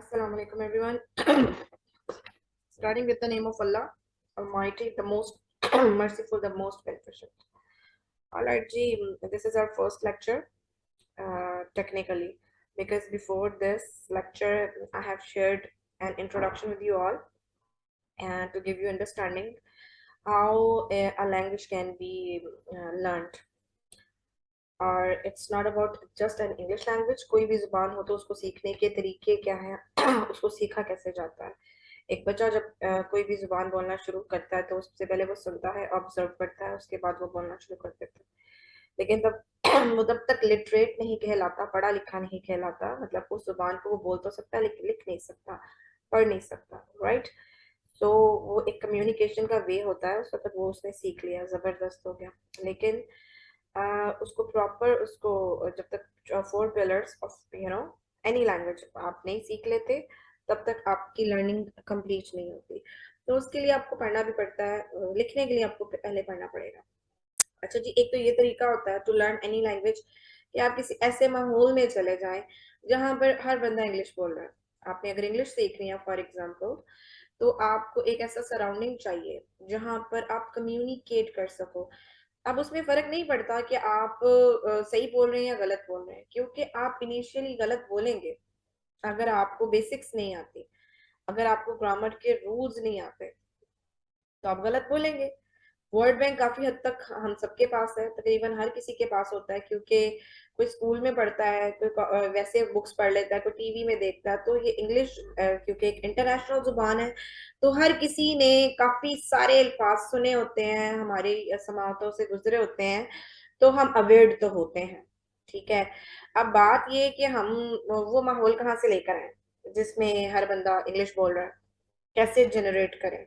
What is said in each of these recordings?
Assalamu alaikum everyone. Starting with the name of Allah, Almighty, the most merciful, the most beneficent. Alright, Ji, this is our first lecture, technically, because before this lecture, I have shared an introduction with you all and to give you understanding how a language can be learned. और it's not about just an English language, कोई भी जुबान हो तो उसको सीखने के तरीके क्या हैं उसको सीखा कैसे जाता है। एक बच्चा जब कोई भी जुबान बोलना शुरू करता है तो उससे पहले वो सुनता है, ऑब्जर्व करता है, उसके बाद वो बोलना शुरू कर देता है। लेकिन तब वो तब तक लिटरेट नहीं कहलाता, पढ़ा लिखा नहीं कहलाता। मतलब उस जुबान को वो बोल तो सकता है लेकिन लिख नहीं सकता, पढ़ नहीं सकता, राइट। तो वो एक कम्युनिकेशन का वे होता है, उस वक्त वो उसने सीख लिया, जबरदस्त हो गया। लेकिन उसको प्रॉपर, उसको जब तक 4 पिलर्स ऑफ एनी लैंग्वेज आप नहीं सीख लेते तब तक आपकी लर्निंग कंप्लीट नहीं होती। तो उसके लिए आपको पढ़ना भी पड़ता है, लिखने के लिए आपको पहले पढ़ना पड़ेगा। अच्छा जी, एक तो ये तरीका होता है टू लर्न एनी लैंग्वेज कि आप किसी ऐसे माहौल में चले जाएं जहां पर हर बंदा इंग्लिश बोल रहा है। आपने अगर इंग्लिश सीखनी है फॉर एग्जाम्पल, तो आपको एक ऐसा सराउंडिंग चाहिए जहां पर आप कम्युनिकेट कर सको। अब उसमें फर्क नहीं पड़ता कि आप सही बोल रहे हैं या गलत बोल रहे हैं, क्योंकि आप इनिशियली गलत बोलेंगे अगर आपको बेसिक्स नहीं आती, अगर आपको ग्रामर के रूल्स नहीं आते तो आप गलत बोलेंगे। वर्ड बैंक काफी हद तक हम सबके पास है, तकरीबन हर किसी के पास होता है, क्योंकि कोई स्कूल में पढ़ता है, कोई वैसे बुक्स पढ़ लेता है, कोई टीवी में देखता है। तो ये इंग्लिश क्योंकि एक इंटरनेशनल जुबान है, तो हर किसी ने काफी सारे अल्फाज सुने होते हैं, हमारी समातों से गुजरे होते हैं, तो हम अवेयर तो होते हैं। ठीक है। अब बात ये है कि हम वो माहौल कहाँ से लेकर आए जिसमें हर बंदा इंग्लिश बोल रहा है, कैसे जनरेट करें।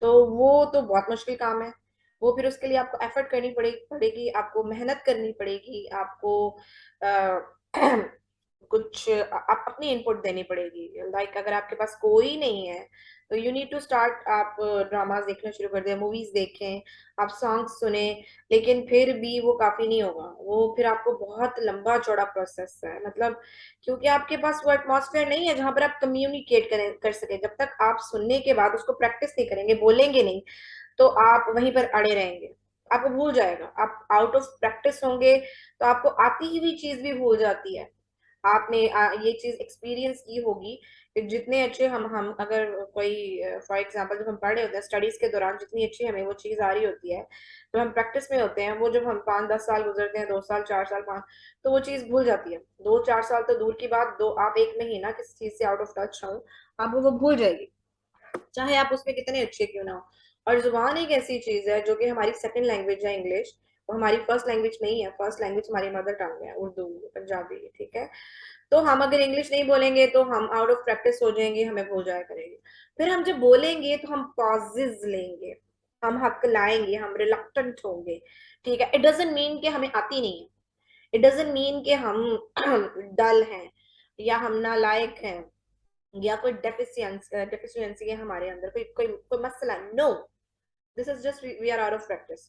तो वो तो बहुत मुश्किल काम है। वो फिर उसके लिए आपको एफर्ट करनी पड़ेगी, आपको मेहनत करनी पड़ेगी, आपको आ, कुछ आप अपनी इनपुट देनी पड़ेगी। लाइक अगर आपके पास कोई नहीं है तो यू नीड टू स्टार्ट, आप ड्रामास देखना शुरू कर दें, मूवीज देखें, आप सॉन्ग्स सुने। लेकिन फिर भी वो काफी नहीं होगा, वो फिर आपको बहुत लंबा चौड़ा प्रोसेस है। मतलब क्योंकि आपके पास वो एटमॉस्फेयर नहीं है जहां पर आप कम्युनिकेट करें कर सके। जब तक आप सुनने के बाद उसको प्रैक्टिस नहीं करेंगे, बोलेंगे नहीं, तो आप वहीं पर अड़े रहेंगे, आपको भूल जाएगा। आप आउट ऑफ प्रैक्टिस होंगे तो आपको आती हुई चीज भी भूल जाती है। आपने ये चीज एक्सपीरियंस की होगी कि जितने अच्छे हम अगर कोई फॉर एग्जांपल जब हम पढ़ रहे होते हैं स्टडीज के दौरान, जितनी अच्छी हमें वो चीज आ रही होती है, तो हम प्रैक्टिस में होते हैं, वो जब हम 5-10 साल गुजरते हैं, 2 साल 4 साल 5, तो वो चीज भूल जाती है। 2-4 साल तो दूर की बात, दो आप 1 महीना किसी चीज से आउट ऑफ टच हो, आपको वो भूल जाएगी, चाहे आप उसमें कितने अच्छे क्यों ना हो। और जुबान एक ऐसी चीज है जो कि हमारी सेकंड लैंग्वेज है इंग्लिश, वो हमारी फर्स्ट लैंग्वेज नहीं है। फर्स्ट लैंग्वेज हमारी मदर टंग है, उर्दू, पंजाबी, ठीक है। तो हम अगर इंग्लिश नहीं बोलेंगे तो हम आउट ऑफ प्रैक्टिस हो जाएंगे, हमें भूल जाया करेंगे। फिर हम जब बोलेंगे तो हम पॉजेज लेंगे, हम हक लाएंगे, हम रिलक्टेंट होंगे। ठीक है, इट डजेंट मीन कि हमें आती नहीं है, इट डजेंट मीन कि हम डल हैं या हम नालायक हैं या कोई डेफिशिएंसी है हमारे अंदर, कोई कोई कोई मसला। No, this is just we are out of practice,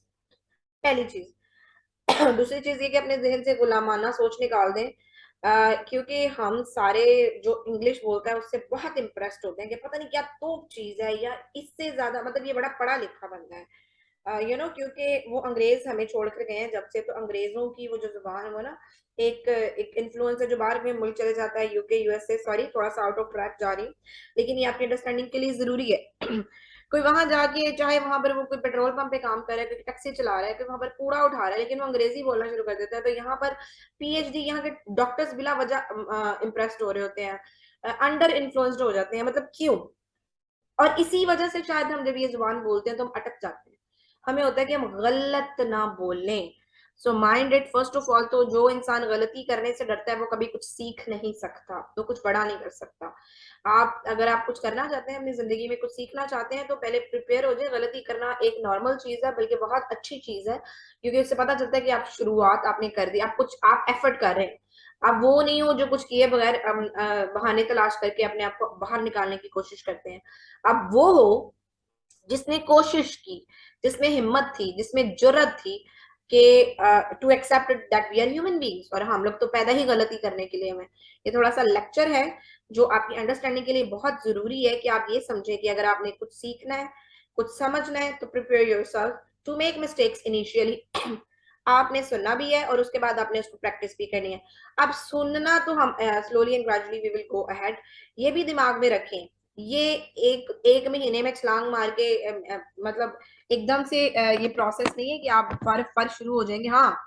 पहली चीज। दूसरी चीज ये कि अपने जहन से गुलामाना सोच निकाल दें। क्योंकि हम सारे जो इंग्लिश बोलता है उससे बहुत इम्प्रेस्ड होते हैं कि पता नहीं क्या तोप चीज है, या इससे ज्यादा मतलब ये बड़ा पढ़ा लिखा बंदा है। क्योंकि वो अंग्रेज हमें छोड़ कर गए हैं जब से, तो अंग्रेजों की वो जो जुबान है वो ना एक एक इन्फ्लुएंस है जो बाहर में मुल्क चले जाता है, यूके यूएसए, सॉरी थोड़ा सा आउट ऑफ ट्रैक जा रही, लेकिन ये आपकी अंडरस्टैंडिंग के लिए जरूरी है। कोई वहां जाके, चाहे वहां पर वो कोई पेट्रोल पंप पे काम कर रहा है, कोई टैक्सी चला रहा है, कोई वहां पर कूड़ा उठा रहा है, लेकिन वो अंग्रेजी बोलना शुरू कर देता है, तो यहाँ पर पीएचडी, यहाँ के डॉक्टर्स बिला वजह इम्प्रेस्ड हो रहे होते हैं, अंडर इन्फ्लुएंस्ड हो जाते हैं। मतलब क्यों? और इसी वजह से शायद हम जब ये जुबान बोलते हैं तो हम अटक जाते हैं। हमें होता है कि हम गलत ना बोलें। So mind it first of all, तो जो इंसान गलती करने से डरता है वो कभी कुछ सीख नहीं सकता, तो कुछ बड़ा नहीं कर सकता। आप अगर आप कुछ करना चाहते हैं अपनी जिंदगी में, कुछ सीखना चाहते हैं, तो पहले प्रिपेयर हो जाए। गलती करना एक नॉर्मल चीज है, बल्कि बहुत अच्छी चीज है, क्योंकि उससे पता चलता है कि आप शुरुआत आपने कर दी, आप कुछ आप एफर्ट कर रहे हैं। आप वो नहीं हो जो कुछ किए बगैर बहाने तलाश करके अपने आप को बाहर निकालने की कोशिश करते हैं। अब वो हो जिसने कोशिश की, जिसमें हिम्मत थी, जिसमें जुर्रत थी, कि to accept that we are human beings, और हम लोग तो पैदा ही गलती करने के लिए हमें। ये थोड़ा सा लेक्चर है जो आपकी अंडरस्टैंडिंग के लिए बहुत जरूरी है कि आप ये समझे कि अगर आपने कुछ सीखना है, कुछ समझना है, तो prepare yourself to make mistakes initially. आपने सुनना भी है और उसके बाद आपने उसको प्रैक्टिस भी करनी है। अब सुनना तो हम slowly and gradually we will go ahead, ये भी दिमाग में रखें। ये एक एक महीने में छलांग मार के मतलब एकदम से ये प्रोसेस नहीं है कि आप फर फर शुरू हो जाएंगे। हाँ,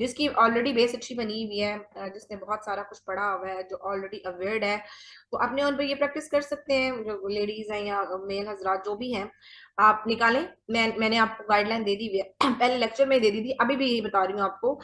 जिसकी ऑलरेडी बेस अच्छी बनी हुई है, जिसने बहुत सारा कुछ पढ़ा हुआ है, जो ऑलरेडी अवेयर्ड है, तो अपने उन पे ये प्रैक्टिस कर सकते हैं। जो लेडीज हैं या मेल हजरात जो भी हैं, आप निकालें। मैंने आपको गाइडलाइन दे दी हुई है पहले लेक्चर में दे दी थी, अभी भी यही बता रही हूँ आपको।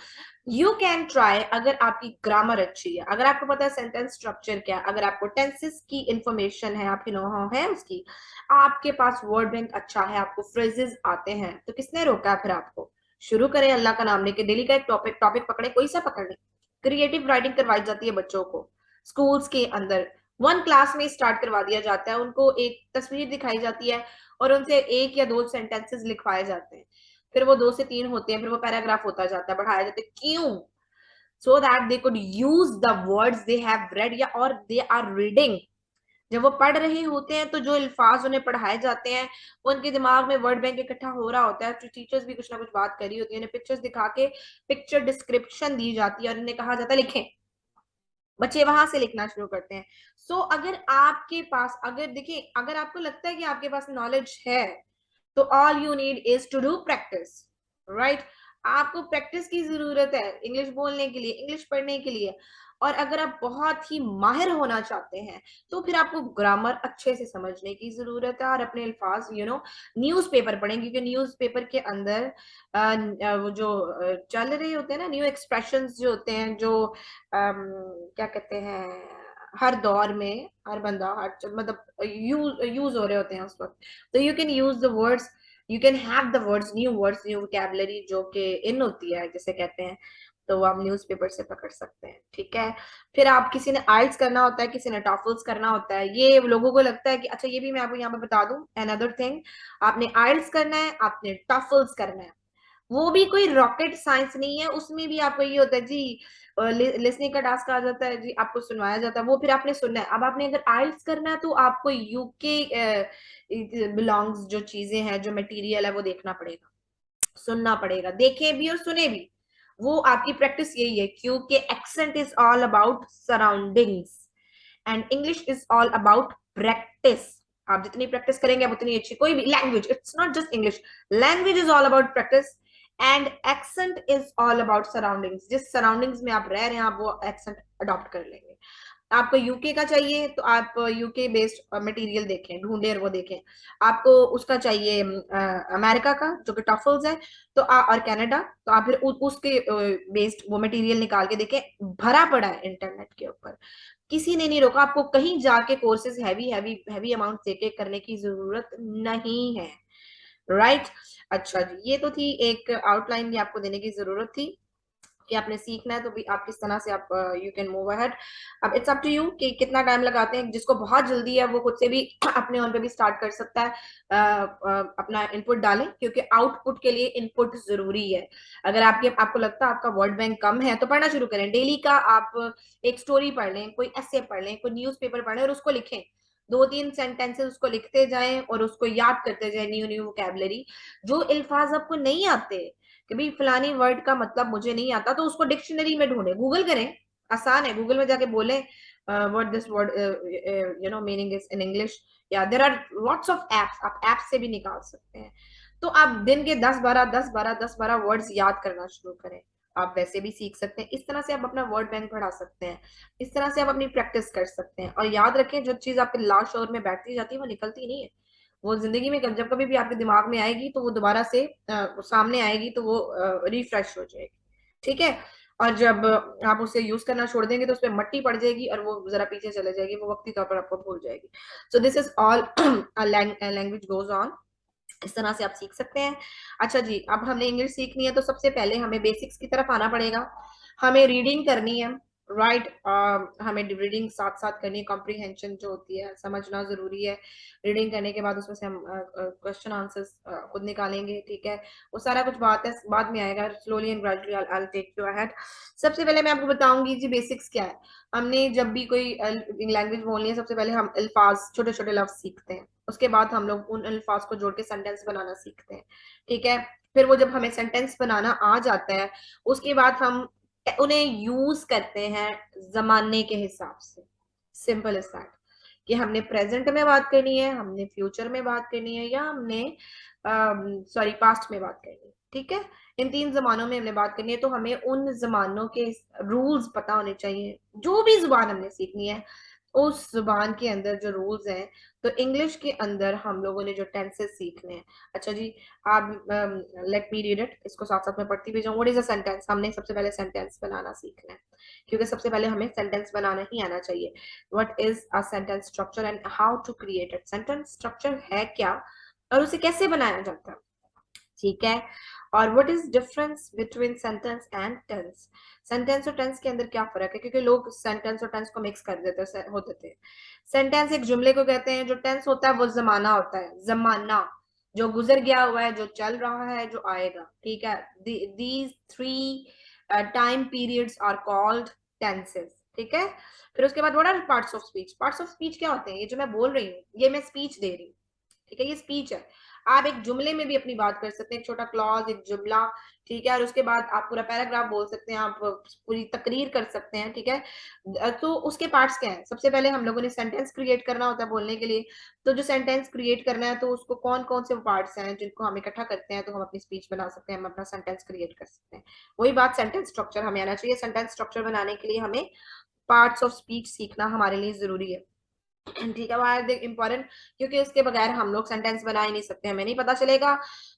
यू कैन ट्राई, अगर आपकी ग्रामर अच्छी है, अगर आपको पता है सेंटेंस स्ट्रक्चर क्या है, अगर आपको टेंसेस की इंफॉर्मेशन है, आपकी नो हाउ है उसकी, आपके पास वर्ड बैंक अच्छा है, आपको फ्रेजेस आते हैं, तो किसने रोका है फिर आपको? शुरू करें अल्लाह का नाम लेके, डेली का एक टॉपिक टॉपिक पकड़े, कोई सा पकड़ लें। क्रिएटिव राइटिंग करवाई जाती है बच्चों को स्कूल्स के अंदर, वन क्लास में स्टार्ट करवा दिया जाता है, उनको एक तस्वीर दिखाई जाती है और उनसे एक या दो सेंटेंसेस लिखवाए जाते हैं, फिर वो 2 से 3 होते हैं, फिर वो पैराग्राफ होता जाता है, बढ़ाया जाता है। क्यों? So that they could use the words they have read, या और दे आर रीडिंग। जब वो पढ़ रहे होते हैं तो जो अल्फाज उन्हें पढ़ाए जाते हैं, वो उनके दिमाग में वर्ड बैंक इकट्ठा हो रहा होता है। तो टीचर्स भी कुछ ना कुछ बात करी होती है, उन्हें पिक्चर्स दिखा के पिक्चर डिस्क्रिप्शन दी जाती है और उन्हें कहा जाता है लिखें। बच्चे वहां से लिखना शुरू करते हैं। सो अगर आपके पास, अगर देखिए, अगर आपको लगता है कि आपके पास नॉलेज है, तो all you need is to do practice, right? आपको प्रैक्टिस की जरूरत है इंग्लिश बोलने के लिए, इंग्लिश पढ़ने के लिए। और अगर आप बहुत ही माहिर होना चाहते हैं, तो फिर आपको ग्रामर अच्छे से समझने की जरूरत है और अपने अल्फाज न्यूज़पेपर पढ़ें, क्योंकि न्यूज़पेपर के अंदर वो जो चल रहे होते हैं ना न्यू एक्सप्रेशंस जो होते हैं, जो क्या कहते हैं, हर दौर में हर बंदा हर मतलब यूज यूज हो रहे होते हैं उस वक्त, तो you can use the words, you can have the words, new vocabulary जो कि इन होती है जिसे कहते हैं, तो वो आप न्यूज़पेपर से पकड़ सकते हैं। ठीक है। फिर आप, किसी ने आइल्स करना होता है, किसी ने टॉफल्स करना होता है, ये लोगों को लगता है कि अच्छा, ये भी मैं आपको यहाँ पे बता दूं अनदर थिंग, आपने आइल्स करना है, आपने टॉफल्स करना है, वो भी कोई रॉकेट साइंस नहीं है। उसमें भी आपको ये होता है जी, लिसनिंग का टास्क आ जाता है जी, आपको सुनवाया जाता है, वो फिर आपने सुनना है। अब आपने अगर आइल्स करना है तो आपको यूके बिलोंग्स जो चीजें हैं, जो मटेरियल है, वो देखना पड़ेगा, सुनना पड़ेगा, देखे भी और सुने भी। वो आपकी प्रैक्टिस यही है, क्योंकि accent is all about surroundings and English is all about practice. आप जितनी प्रैक्टिस करेंगे आप उतनी अच्छी, कोई भी language, it's not just English, language is all about practice and accent is all about surroundings. जिस सराउंडिंग्स में आप रह रहे हैं, आप वो एक्सेंट अडॉप्ट कर लेंगे। आपको यूके का चाहिए तो आप यूके बेस्ड मटेरियल देखें, ढूंढे और वो देखें। आपको उसका चाहिए अमेरिका का जो कि टफल्स है, तो और कनाडा, तो आप फिर उसके बेस्ड वो मटेरियल निकाल के देखें। भरा पड़ा है इंटरनेट के ऊपर, किसी ने नहीं रोका आपको कहीं जाके courses heavy heavy heavy amount देके करने की जरूरत नहीं है, राइट? अच्छा जी, ये तो थी एक आउटलाइन भी आपको देने की जरूरत थी कि आपने सीखना है तो भी आप किस तरह से आप यू कैन मूव अहेड। अब इट्स अप टू यू कि कितना टाइम लगाते हैं। जिसको बहुत जल्दी है वो खुद से भी अपने ऑन पे भी स्टार्ट कर सकता है। अपना इनपुट डालें, क्योंकि आउटपुट के लिए इनपुट जरूरी है। अगर आपको लगता है आपका वर्ड बैंक कम है, तो पढ़ना शुरू करें। डेली का आप एक स्टोरी पढ़ लें, कोई ऐसे पढ़ लें, कोई न्यूज़पेपर पढ़ लें और उसको लिखें। 2-3 सेंटेंसेस उसको लिखते जाएं और उसको याद करते जाएं, न्यू न्यू वोकैबुलरी। जो अल्फाज आपको नहीं आते कि भाई फलानी वर्ड का मतलब मुझे नहीं आता, तो उसको डिक्शनरी में ढूंढे, गूगल करें, आसान है, गूगल में जाके बोले what this word meaning is in English, या there are lots of apps, आप ऐप से भी निकाल सकते हैं। तो आप दिन के 10-12 वर्ड्स याद करना शुरू करें। आप वैसे भी सीख सकते हैं, इस तरह से आप अपना वर्ड बैंक बढ़ा सकते हैं, इस तरह से आप अपनी प्रैक्टिस कर सकते हैं। और याद रखें, जो चीज आपके लास्ट शोर में बैठती जाती है वो निकलती नहीं है। वो जिंदगी में जब कभी भी आपके दिमाग में आएगी तो वो दोबारा से सामने आएगी, तो वो रिफ्रेश हो जाएगी। ठीक है। और जब आप उसे यूज करना छोड़ देंगे तो उसपे मट्टी पड़ जाएगी और वो जरा पीछे चले जाएगी, वो वक्ती तौर पर आपको भूल जाएगी। So this is all language goes on, इस तरह से आप सीख सकते हैं। अच्छा जी, अब हमने इंग्लिश सीखनी है तो सबसे पहले हमें बेसिक्स की तरफ आना पड़ेगा। हमें रीडिंग करनी है, राइट हमें रीडिंग साथ साथ करनी है, कॉम्प्रिहेंशन जो होती है समझना जरूरी है। रीडिंग करने के बाद उसमें से हम क्वेश्चन आंसर्स खुद निकालेंगे, ठीक है। वो सारा कुछ बात है बाद में आएगा, slowly and gradually I will take you ahead. सबसे पहले मैं आपको बताऊंगी जी बेसिक्स क्या है। हमने जब भी कोई लैंग्वेज बोलनी है, सबसे पहले हम अल्फाज, छोटे छोटे लफ्ज सीखते हैं। उसके बाद हम लोग उन अल्फाज को जोड़ के सेंटेंस बनाना सीखते हैं, ठीक है। फिर वो जब हमें सेंटेंस बनाना आ जाता है, उसके बाद हम उन्हें यूज करते हैं जमाने के हिसाब से। सिंपल इज दैट, कि हमने प्रेजेंट में बात करनी है, हमने फ्यूचर में बात करनी है, या हमने सॉरी पास्ट में बात करनी है, ठीक है। इन तीन जमानों में हमने बात करनी है, तो हमें उन जमानों के रूल्स पता होने चाहिए। जो भी जुबान हमने सीखनी है, उस जुबान के अंदर जो रूल्स हैं। तो इंग्लिश के अंदर हम लोगों ने जो टेंसेस सीखने हैं। अच्छा जी, आप लेट मी रीड इट, इसको साथ साथ में पढ़ती भी जाऊँ। What is a sentence? हमने सबसे पहले सेंटेंस बनाना सीखना है, क्योंकि सबसे पहले हमें सेंटेंस बनाना ही आना चाहिए। What is a sentence structure and how to create it? Sentence structure है क्या और उसे कैसे बनाया जाता है, ठीक है। और what is difference between sentence and tense? Sentence और टेंस के अंदर क्या फर्क है? क्योंकि लोग सेंटेंस और टेंस को मिक्स कर देते होते थे। सेंटेंस एक जुमले को कहते हैं, जो टेंस होता है वो जमाना होता है। जमाना जो गुजर गया हुआ है, जो चल रहा है, जो आएगा, ठीक है। These three time periods are called tenses, ठीक है। फिर उसके बाद what are parts of speech? Parts of speech क्या होते हैं? ये जो मैं बोल रही हूँ, ये मैं स्पीच दे रही हूँ, ठीक है, ये स्पीच है। आप एक जुमले में भी अपनी बात कर सकते हैं, एक छोटा क्लॉज, एक जुमला, ठीक है। और उसके बाद आप पूरा पैराग्राफ बोल सकते हैं, आप पूरी तकरीर कर सकते हैं, ठीक है। तो उसके पार्ट्स क्या हैं? सबसे पहले हम लोगों ने सेंटेंस क्रिएट करना होता है बोलने के लिए। तो जो सेंटेंस क्रिएट करना है, तो उसको कौन कौन से पार्ट्स हैं जिनको हम इकट्ठा करते हैं, तो हम अपनी स्पीच बना सकते हैं, हम अपना सेंटेंस क्रिएट कर सकते हैं। वही बात, सेंटेंस स्ट्रक्चर हमें आना चाहिए। सेंटेंस स्ट्रक्चर बनाने के लिए हमें पार्ट्स ऑफ स्पीच सीखना हमारे लिए जरूरी है, ठीक है। Why important? क्योंकि उसके बगैर हम लोग सेंटेंस बना ही नहीं सकते, हमें नहीं पता चलेगा,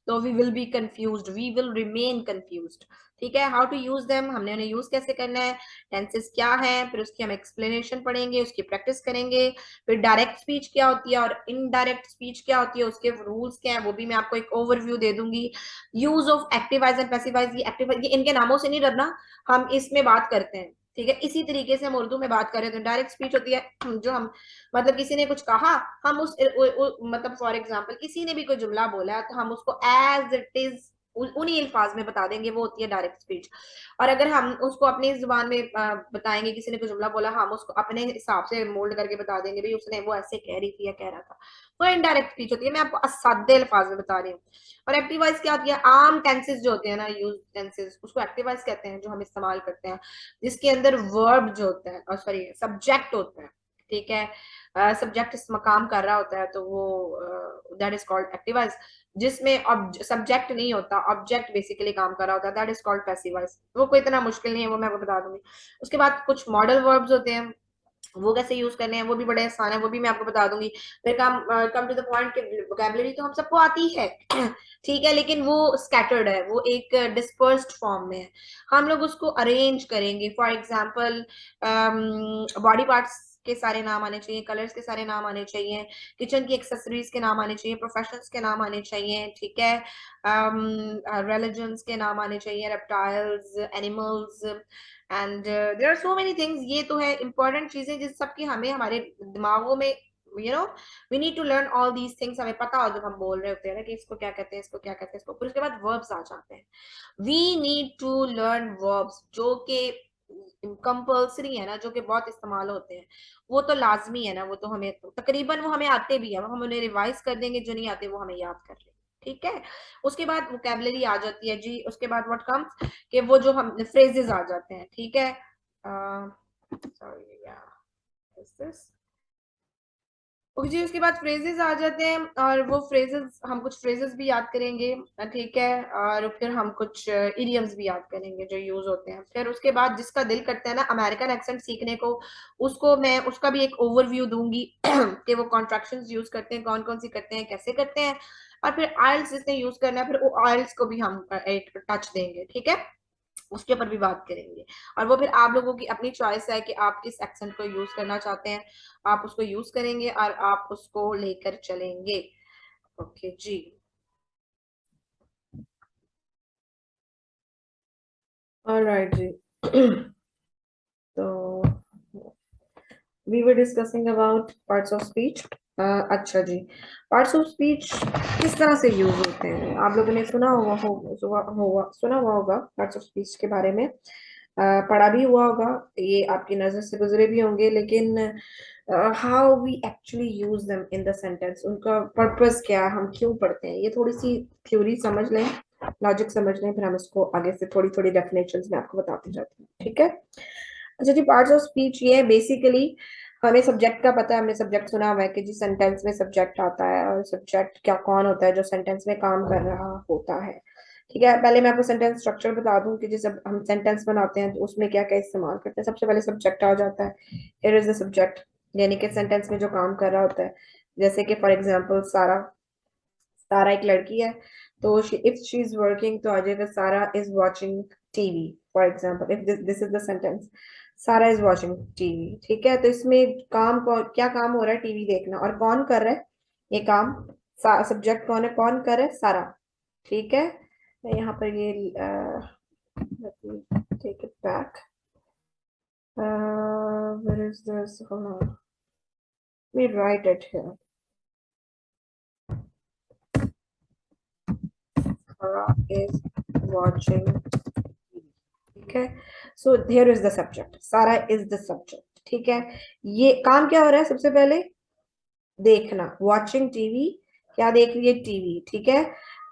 तो we will be confused, we will remain confused, ठीक है। हाउ टू यूज देम, हमने उन्हें यूज कैसे करना है, टेंसेस क्या है, फिर उसकी हम एक्सप्लेनेशन पढ़ेंगे, उसकी प्रैक्टिस करेंगे। फिर डायरेक्ट स्पीच क्या होती है और इनडायरेक्ट स्पीच क्या होती है, उसके रूल्स क्या है, वो भी मैं आपको एक ओवरव्यू दे दूंगी। यूज ऑफ एक्टिवाइज एंड पैसिवाइज, ये एक्टिव, ये इनके नामों से नहीं डरना, हम इसमें बात करते हैं, ठीक है। इसी तरीके से हम उर्दू में बात करें तो डायरेक्ट स्पीच होती है, जो हम मतलब किसी ने कुछ कहा, हम मतलब फॉर एग्जाम्पल किसी ने भी कोई जुमला बोला, तो हम उसको एज इट इज उन्हीं अल्फाज में बता देंगे, वो होती है डायरेक्ट स्पीच। और अगर हम उसको अपनी जुबान में बताएंगे, किसी ने कोई जुमला बोला, हम उसको अपने हिसाब से मोल्ड करके बता देंगे, भाई उसने वो ऐसे कह रही थी या कह रहा था, वो इनडायरेक्ट स्पीच होती है। मैं आपको सादे अल्फाज में बता रही हूँ। और एक्टिवाइज क्या होती है? आम टेंसेस जो होते हैं ना, यूज टेंसेस, उसको एक्टिवाइज कहते हैं, जो हम इस्तेमाल करते हैं, जिसके अंदर वर्ब जो होता है, और सॉरी सब्जेक्ट होता है, ठीक है। सब्जेक्ट इस मकाम कर रहा होता है, तो वो दैट इज कॉल्ड एक्टिवाइज। जिसमें सब्जेक्ट नहीं होता, ऑब्जेक्ट बेसिकली काम कर रहा होता है, दैट इज कॉल्ड पैसिवाइज। वो कोई इतना मुश्किल नहीं है, वो मैं आपको बता दूंगी। उसके बाद कुछ मॉडल वर्ब्स होते हैं, वो कैसे यूज करने हैं, वो भी बड़े आसान है, वो भी मैं आपको बता दूंगी। फिर कम टू द पॉइंट कि वोकैबुलरी तो हम सबको आती है ठीक है, लेकिन वो स्कैटर्ड है, वो एक डिस्पर्स्ड फॉर्म में है। हम लोग उसको अरेंज करेंगे। फॉर एग्जांपल बॉडी पार्ट्स के सारे नाम आने चाहिए, कलर्स के सारे नाम आने चाहिए, किचन की एक्सेसरीज के नाम आने चाहिए, प्रोफेशनल्स के नाम आने चाहिए, ठीक है। रिलीजन्स के नाम आने चाहिए, reptiles, animals, and there are so many things. ये तो है इंपॉर्टेंट चीजें जिस सबकी हमें हमारे दिमागों में, you know, we need to learn all these things, हमें पता हो जब हम बोल रहे होते हैं ना कि इसको क्या कहते हैं, इसको क्या कहते हैं, इसको। फिर उसके बाद वर्ब्स आ जाते हैं। We need to learn verbs जो कि कंपल्सरी है ना, जो कि बहुत इस्तेमाल होते हैं। वो तो लाजमी है ना, वो तो हमें तकरीबन वो हमें आते भी है, हम उन्हें रिवाइज कर देंगे, जो नहीं आते वो हमें याद कर लेंगे, ठीक है। उसके बाद वोकैबुलरी आ जाती है जी। उसके बाद व्हाट कम्स, कि वो जो हम फ्रेजेस आ जाते हैं, ठीक है। सॉरी या दिस ओके जी। उसके बाद फ्रेजेस आ जाते हैं, और वो फ्रेजेस, हम कुछ फ्रेजेस भी याद करेंगे, ठीक है। और फिर हम कुछ इडियम्स भी याद करेंगे जो यूज होते हैं। फिर उसके बाद जिसका दिल करता है ना अमेरिकन एक्सेंट सीखने को, उसको मैं उसका भी एक ओवरव्यू दूंगी कि वो कॉन्ट्रैक्शंस यूज करते हैं, कौन कौन सी करते हैं, कैसे करते हैं। और फिर आइल्स जिसने यूज करना है, फिर वो आइल्स को भी हम एक टच देंगे, ठीक है, उसके ऊपर भी बात करेंगे। और वो फिर आप लोगों की अपनी चॉइस है कि आप किस एक्सेंट को यूज करना चाहते हैं, आप उसको यूज करेंगे और आप उसको लेकर चलेंगे। ओके जी। ऑलराइट जी तो we were discussing about parts of speech. अच्छा जी, पार्ट्स ऑफ स्पीच किस तरह से यूज होते हैं? आप लोगों ने सुना हुआ होगा पार्ट्स ऑफ स्पीच के बारे में, पढ़ा भी हुआ होगा, ये आपकी नजर से गुजरे भी होंगे, लेकिन how we actually use them in the sentence, उनका पर्पस क्या है, हम क्यों पढ़ते हैं, ये थोड़ी सी थ्योरी समझ लें, लॉजिक समझ लें, फिर हम इसको आगे से थोड़ी थोड़ी डेफिनेशंस में आपको बताते जाते हैं, ठीक है? अच्छा जी, पार्ट्स ऑफ स्पीच ये है बेसिकली, हमें सब्जेक्ट का पता है, हमने सब्जेक्ट सुना हुआ है कि जी सेंटेंस में सब्जेक्ट आता है, और सब्जेक्ट क्या कौन होता है जो सेंटेंस में काम कर रहा होता है। ठीक है, पहले मैं आपको सेंटेंस स्ट्रक्चर बता दूं कि जैसे हम सेंटेंस बनाते हैं तो उसमें क्या क्या इस्तेमाल करते हैं। सबसे पहले सब्जेक्ट आ जाता है, हियर इज द सब्जेक्ट, यानी कि सेंटेंस में जो काम कर रहा होता है। जैसे कि फॉर एग्जांपल सारा, सारा एक लड़की है, तो इफ शी इज वर्किंग तो आ जाएगा सारा is watching TV, for example if this is the sentence, सारा इज वॉचिंग टीवी। ठीक है, तो इसमें काम क्या काम हो रहा है? टीवी देखना। और कौन कर रहा है ये काम? सब्जेक्ट कौन है, कौन कर रहा है? सारा। ठीक है, मैं यहाँ पर ये let me take it back. Where is this? Hold on. Let me write it here. Sarah is watching TV. ठीक है, so here is the subject, सारा इज द सब्जेक्ट। ठीक है, ये काम क्या हो रहा है? सबसे पहले देखना, वॉचिंग टीवी, क्या देख रही है? टीवी। ठीक है,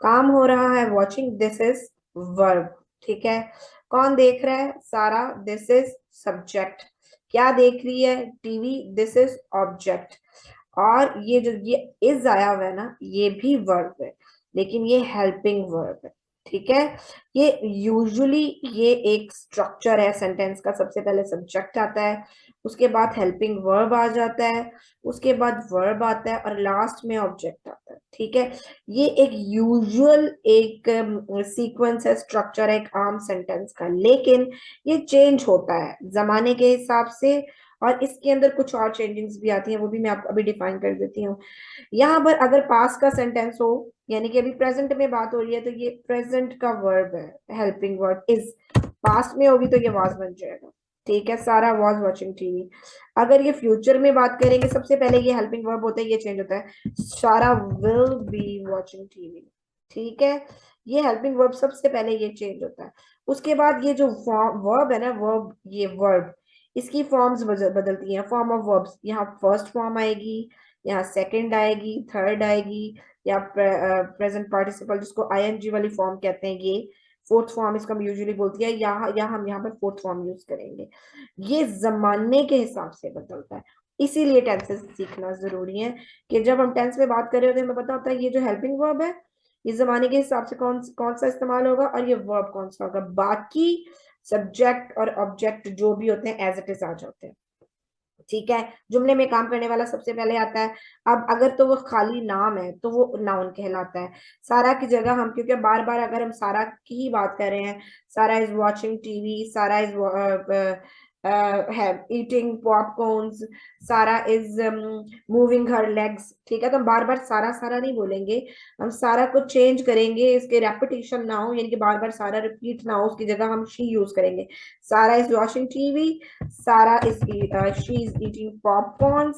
काम हो रहा है वॉचिंग, दिस इज वर्ब। ठीक है, कौन देख रहा है? सारा, दिस इज सब्जेक्ट। क्या देख रही है? TV, this is object. और ये जो ये इज आया हुआ है ना, ये भी वर्ब है, लेकिन ये हेल्पिंग वर्ब है। ठीक है, ये यूजुअली ये एक स्ट्रक्चर है सेंटेंस का, सबसे पहले सब्जेक्ट आता है, उसके बाद हेल्पिंग वर्ब आ जाता है, उसके बाद वर्ब आता है, और लास्ट में ऑब्जेक्ट आता है। ठीक है, ये एक यूजुअल एक सीक्वेंस है, स्ट्रक्चर है एक आम सेंटेंस का, लेकिन ये चेंज होता है जमाने के हिसाब से, और इसके अंदर कुछ और चेंजिंग्स भी आती हैं, वो भी मैं आपको अभी डिफाइन कर देती हूँ। यहाँ पर अगर पास का सेंटेंस हो, यानी कि अभी प्रेजेंट में बात हो रही है, तो ये प्रेजेंट का वर्ब है, हेल्पिंग वर्ब इज। पास्ट में होगी तो ये वाज बन जाएगा। ठीक है, सारा वाज वॉचिंग टीवी। अगर ये फ्यूचर में बात करेंगे, सबसे पहले ये हेल्पिंग वर्ब होता है, ये चेंज होता है, सारा विल बी वॉचिंग टीवी। ठीक है, ये हेल्पिंग वर्ब सबसे पहले ये चेंज होता है। उसके बाद ये जो वर्ब है ना, वर्ब, ये वर्ब, इसकी फॉर्म्स बदलती हैं, फॉर्म ऑफ वर्ब्स, यहाँ फर्स्ट फॉर्म आएगी, यहाँ सेकंड आएगी, थर्ड आएगी, या प्रेजेंट पार्टिसिपल जिसको आईएनजी वाली फॉर्म कहते हैं, ये फोर्थ फॉर्म इसको हम यूजुअली बोलती है, यहाँ हम यहाँ पर फोर्थ फॉर्म यूज करेंगे। ये जमाने के हिसाब से बदलता है, इसीलिए टेंसेस सीखना जरूरी है, कि जब हम टेंस में बात कर रहे होते हैं हमें पता होता है ये जो हेल्पिंग वर्ब है, ये जमाने के हिसाब से कौन कौन सा इस्तेमाल होगा, और ये वर्ब कौन सा होगा। बाकी सब्जेक्ट और ऑब्जेक्ट जो भी होते हैं एज इट इज आ जाते हैं। ठीक है, जुमले में काम करने वाला सबसे पहले आता है। अब अगर तो वो खाली नाम है तो वो नाउन कहलाता है। सारा की जगह हम, क्योंकि बार बार अगर हम सारा की ही बात कर रहे हैं, सारा इज वॉचिंग टीवी, सारा इज ईटिंग पॉपकॉर्न्स, सारा इज मूविंग हर लेग्स। ठीक है, तो हम बार बार सारा सारा नहीं बोलेंगे, हम सारा को चेंज करेंगे, इसके रेपिटेशन ना हो, यानी कि बार बार सारा रिपीट ना हो, उसकी जगह हम शी यूज करेंगे। सारा is watching TV, Sarah is she's eating popcorns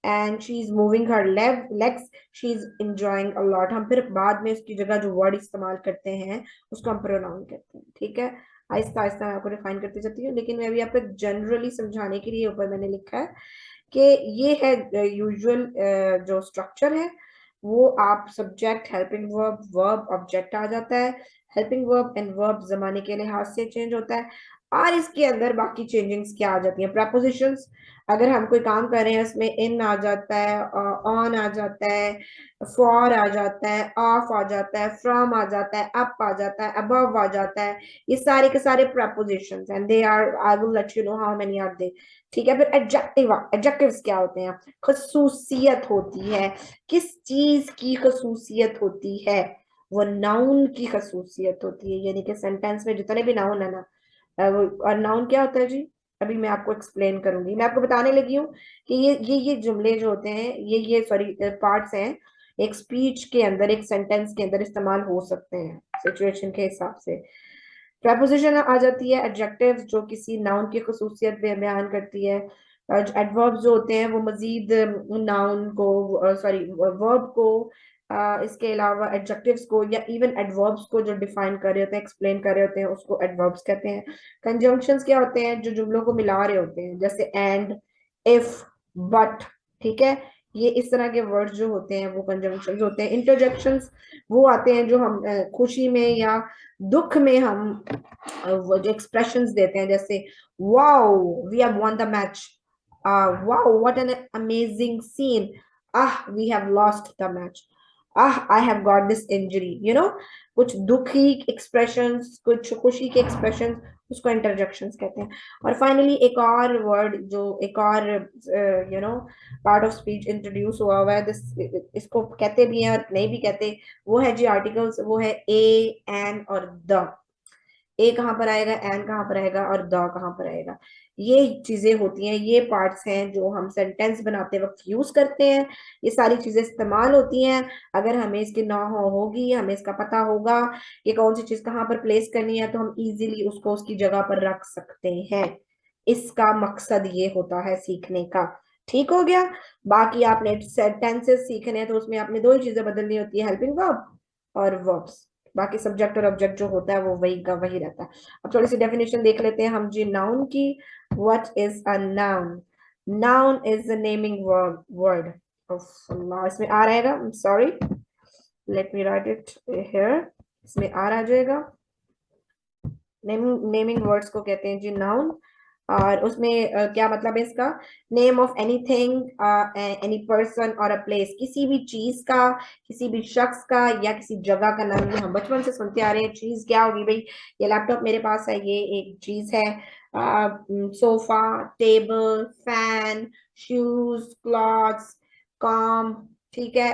and she's moving her legs. She's enjoying a lot. हम फिर बाद में उसकी जगह जो वर्ड इस्तेमाल करते हैं उसको हम प्रोनाउन कहते हैं। ठीक है, आहिस्ता आहिस्ता मैं आपको डिफाइन करती जाती हूँ, लेकिन मैं अभी आपको जनरली समझाने के लिए ऊपर मैंने लिखा है कि ये है यूजुअल जो स्ट्रक्चर है, वो आप subject, helping verb, verb, object आ जाता है। हेल्पिंग वर्ब एंड वर्ब जमाने के लिहाज से चेंज होता है, और इसके अंदर बाकी चेंजिंग्स क्या आ जाती हैं? प्रपोजिशंस, अगर हम कोई काम कर रहे हैं उसमें इन आ जाता है, ऑन आ जाता है, फॉर आ जाता है, ऑफ आ जाता है, फ्रॉम आ जाता है, अप आ जाता है, अबव आ जाता है, ये सारे के सारे prepositions and they are, I will let you know how many are they. ठीक है, फिर एडजेक्टिव, एडजेक्टिव्स क्या होते हैं? खसूसियत होती है। किस चीज की खसूसियत होती है? वो नाउन की खसूसियत होती है, यानी कि सेंटेंस में जितने भी नाउन है ना, और नाउन क्या होता है जी? अभी मैं आपको एक्सप्लेन करूंगी, मैं आपको बताने लगी हूँ कि ये जुमले जो होते हैं, ये सॉरी पार्ट्स हैं, एक स्पीच के अंदर, एक सेंटेंस के अंदर इस्तेमाल हो सकते हैं सिचुएशन के हिसाब से। प्रपोजिशन आ जाती है, एडजेक्टिव जो किसी नाउन की खसूसियत बयान करती है। एडवर्ब्स जो होते हैं वो मजीद नाउन को, सॉरी वर्ब को, इसके अलावा एडजेक्टिव्स को या इवन एडवर्ब्स को जो डिफाइन कर रहे होते हैं, एक्सप्लेन कर रहे होते हैं, उसको एडवर्ब्स कहते हैं। कंजंक्शंस क्या होते हैं? जो जुमलों को मिला रहे होते हैं, जैसे एंड, इफ, बट, ठीक है, ये इस तरह के वर्ड्स जो होते हैं वो कंजंक्शंस होते हैं। इंटरजेक्शंस वो आते हैं जो हम खुशी में या दुख में हम वो जो एक्सप्रेशंस देते हैं, जैसे wow we have won the match, wow what an amazing scene, ah we have lost the match, ah I have got this injury, you know, कुछ दुखी एक्सप्रेशंस, कुछ खुशी के एक्सप्रेशंस, उसको इंटरजेक्शंस कहते हैं। और फाइनली एक और वर्ड जो एक और you know part of speech introduce हुआ हुआ है, इसको कहते भी हैं और नहीं भी कहते, वो है जी आर्टिकल्स, वो है ए, एन और द। ए कहाँ पर आएगा, एन कहाँ पर आएगा और द कहाँ पर आएगा। ये चीजें होती हैं, ये पार्ट्स हैं जो हम सेंटेंस बनाते वक्त यूज करते हैं। ये सारी चीजें इस्तेमाल होती हैं। अगर हमें इसकी ना होगी, हमें इसका पता होगा कि कौन सी चीज कहाँ पर प्लेस करनी है, तो हम इजीली उसको उसकी जगह पर रख सकते हैं। इसका मकसद ये होता है सीखने का। ठीक हो गया। बाकी आपने सेंटेंसेस सीखने हैं तो उसमें आपने दो ही चीजें बदलनी होती है, हेल्पिंग वर्ब और वर्ब्स। बाकी सब्जेक्ट और ऑब्जेक्ट जो होता है वो वही का वही रहता है। अब थोड़ी सी डेफिनेशन देख लेते हैं हम जी नाउन की। What is a noun? Noun is the naming word. इसमें आ रहेगा, sorry, let me right it here. इसमें आ जाएगा। नेमिंग वर्ड्स को कहते हैं जी नाउन। और उसमें क्या मतलब है इसका? Name of anything, any person और अ प्लेस, किसी भी चीज का, किसी भी शख्स का या किसी जगह का नाम। हम बचपन से सुनते आ रहे हैं। चीज क्या होगी भाई? ये लैपटॉप मेरे पास है, ये एक चीज है। Sofa, table, fan, shoes, clothes, comb, ठीक है,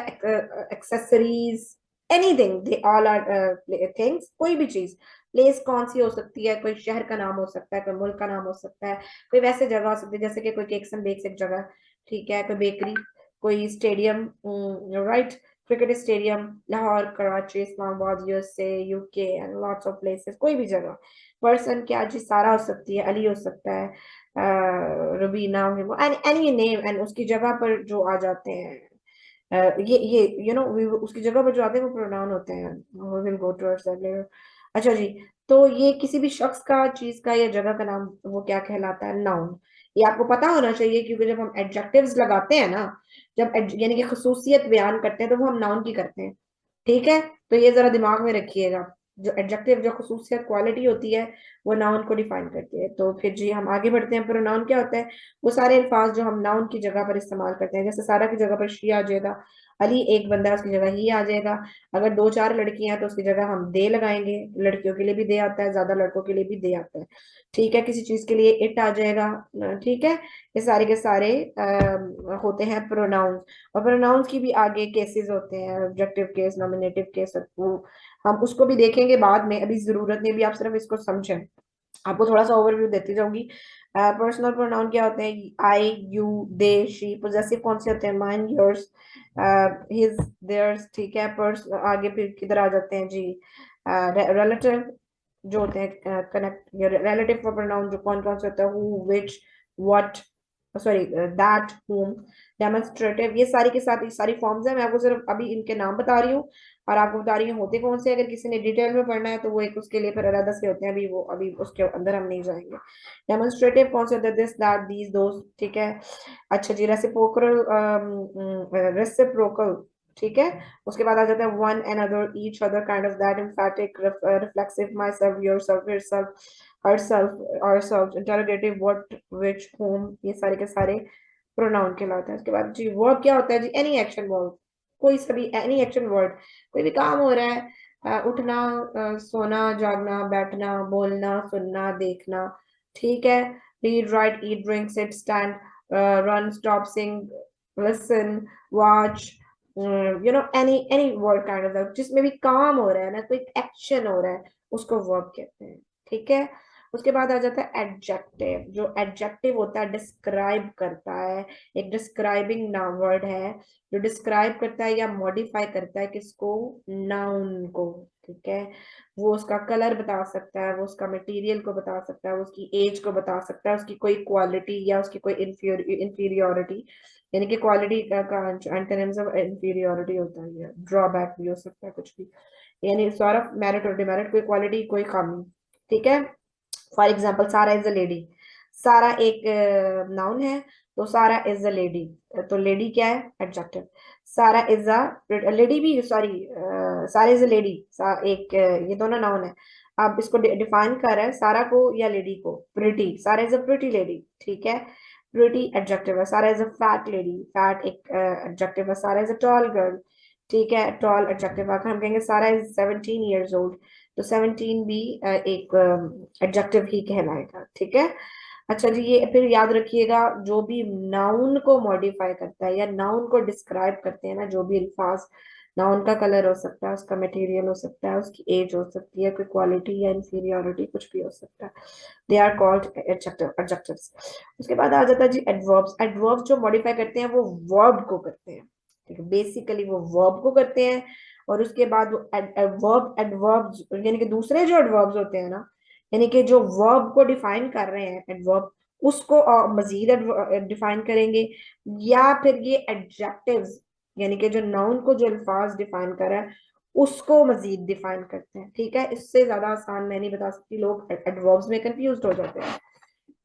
accessories, anything, they all are things. कोई भी चीज। प्लेस कौन सी हो सकती है? कोई शहर का नाम हो सकता है, कोई मुल्क का नाम हो सकता है, कोई वैसे जगह हो सकती है जैसे कि कोई केक्स एंड बेक्स एक जगह, ठीक है, कोई बेकरी, कोई stadium, right, cricket stadium, Lahore, Karachi, Islamabad, USA, UK and lots of places. कोई भी जगह। पर्सन क्या जी? सारा हो सकती है, अली हो सकता है, रुबीना, एनी नेम, एंड उसकी जगह पर जो आ जाते हैं, ये यू नो उसकी जगह पर जो आते हैं वो प्रोनाउन होते हैं। We will go towards that later. अच्छा जी। तो ये किसी भी शख्स का, चीज का या जगह का नाम वो क्या कहलाता है? नाउन। ये आपको पता होना चाहिए क्योंकि जब हम एडजेक्टिव्स लगाते हैं ना, जब यानी कि खसूसियत बयान करते हैं तो वो हम नाउन की करते हैं। ठीक है, तो ये जरा दिमाग में रखिएगा। जो एडजेक्टिव, जो खसूसियत, क्वालिटी होती है, वो नाउन को डिफाइन करती है। तो फिर जी हम आगे बढ़ते हैं। प्रोनाउन क्या होता है? वो सारे अल्फाज जो हम नाउन की जगह पर इस्तेमाल करते हैं। जैसे सारा की जगह पर शी आ जाएगा, अली एक बंदा है उसकी जगह ही आ जाएगा। अगर दो चार लड़कियां हैं तो उसकी जगह हम दे लगाएंगे। लड़कियों के लिए भी दे आता है, ज्यादा लड़कों के लिए भी दे आता है। ठीक है, किसी चीज के लिए इट आ जाएगा। ठीक है, ये सारे के सारे होते हैं प्रोनाउंस। और प्रोनाउंस की भी आगे केसेस होते हैं, ऑब्जेक्टिव केस, नॉमिनेटिव केस, वो हम उसको भी देखेंगे बाद में, अभी जरूरत नहीं, भी आप सिर्फ इसको समझें। आपको थोड़ा सा ओवरव्यू देती जाऊंगी। पर्सनल प्रोनाउन क्या होते हैं? I, you, they, she. Possessive कौन से होते हैं? Mine, yours, his, theirs. ठीक है, पर्स आगे फिर किधर आ जाते हैं जी? रिलेटिव जो होते हैं, कनेक्ट, रिलेटिव प्रोनाउन जो कौन कौन से होते हैं? Who, which, what, sorry, that, whom। Demonstrative, ये सारी के साथ ये सारी फॉर्म्स है। मैं आपको सिर्फ अभी इनके नाम बता रही हूँ और आपको बता रही हूँ होते कौन से। अगर किसी ने डिटेल में पढ़ना है तो वो एक उसके लिए फिर अलग से होते हैं, अभी वो अभी उसके अंदर हम नहीं जाएंगे। डेमोन्स्ट्रेटिव कौन से होते हैं? दिस, दैट, दीज, दोस। ठीक है। अच्छा जी, रेसिप्रोकल, रेसिप्रोकल, ठीक है। उसके बाद आ जाता है one and other, each other, kind of, that, emphatic, reflexive, myself, yourself, here self, herself, ourself, interrogative, what, which, whom. ये सारे के सारे प्रोनाउन कहलाते हैं। उसके बाद जी वर्ब क्या होता है जी? एनी एक्शन वर्ब, कोई सभी एनी एक्शन वर्ड। कोई भी काम हो रहा है, उठना, सोना, जागना, बैठना, बोलना, सुनना, देखना। ठीक है। Read, write, eat, drink, sit, stand, run, stop, sing, listen, watch, any any word kind of, जिसमें भी काम हो रहा है ना, कोई एक्शन हो रहा है, उसको वर्ब कहते हैं। ठीक है। उसके बाद आ जाता है एडजेक्टिव। जो एडजेक्टिव होता है डिस्क्राइब करता है, एक डिस्क्राइबिंग नाउन वर्ड है जो डिस्क्राइब करता है या मॉडिफाई करता है किसको, नाउन को। ठीक है, वो उसका कलर बता सकता है, वो उसका मटेरियल को बता सकता है, वो उसकी एज को बता सकता है, उसकी कोई क्वालिटी या उसकी कोई इंफीरियोरिटी, यानी कि क्वालिटी का एंटोनिम्स ऑफ इंफीरियोरिटी होता है, ड्रॉबैक भी हो सकता है कुछ भी, यानी सॉर्ट ऑफ मेरिट और डिमेरिट, कोई क्वालिटी कोई कमी। ठीक है, फॉर एग्जाम्पल सारा इज अ लेडी। सारा एक नाउन है, तो सारा इज अ लेडी, तो लेडी क्या है, एडजेक्टिव। सारा इज अ लेडी भी, सॉरी, सारा इज अ लेडी, एक ये दोनों नाउन है। अब इसको डिफाइन कर रहा है सारा को या लेडी को, प्रिटी, सारा इज अ प्रिटी लेडी। ठीक है, प्रिटी एडजेक्टिव है। सारा is a fat lady, fat एक एडजेक्टिव है। सारा इज अ टॉल गर्ल, ठीक है, टॉल एडजेक्टिव। अगर हम कहेंगे सारा इज 17 years old, तो 17 भी एक एडजेक्टिव ही कहलाएगा। ठीक है, अच्छा जी, ये फिर याद रखिएगा, जो भी नाउन को मॉडिफाई करता है या नाउन को डिस्क्राइब करते हैं ना, जो भी अल्फाज, नाउन का कलर हो सकता है, उसका मटेरियल हो सकता है, उसकी एज हो सकती है, कोई क्वालिटी या इंफीरियोरिटी कुछ भी हो सकता है, दे आर कॉल्ड एडजेक्टिव्स। उसके बाद आ जाता है जी एडवर्ब्स। एडवर्ब्स जो मॉडिफाई करते हैं वो वर्ब को करते हैं। ठीक है, बेसिकली वो वर्ब को करते हैं, और उसके बाद वो वर्ब एडवर्ब्स, यानी कि दूसरे जो एडवर्ब्स होते हैं ना, यानी कि जो वर्ब को डिफाइन कर रहे हैं एडवर्ब, उसको मजीद डिफाइन करेंगे, या फिर ये एडजेक्टिव्स, यानी कि जो नाउन को जो अल्फाज डिफाइन कर रहा है उसको मजीद डिफाइन करते हैं। ठीक है, इससे ज्यादा आसान मैं नहीं बता सकती, लोग एडवर्ब्स में कंफ्यूज हो जाते हैं।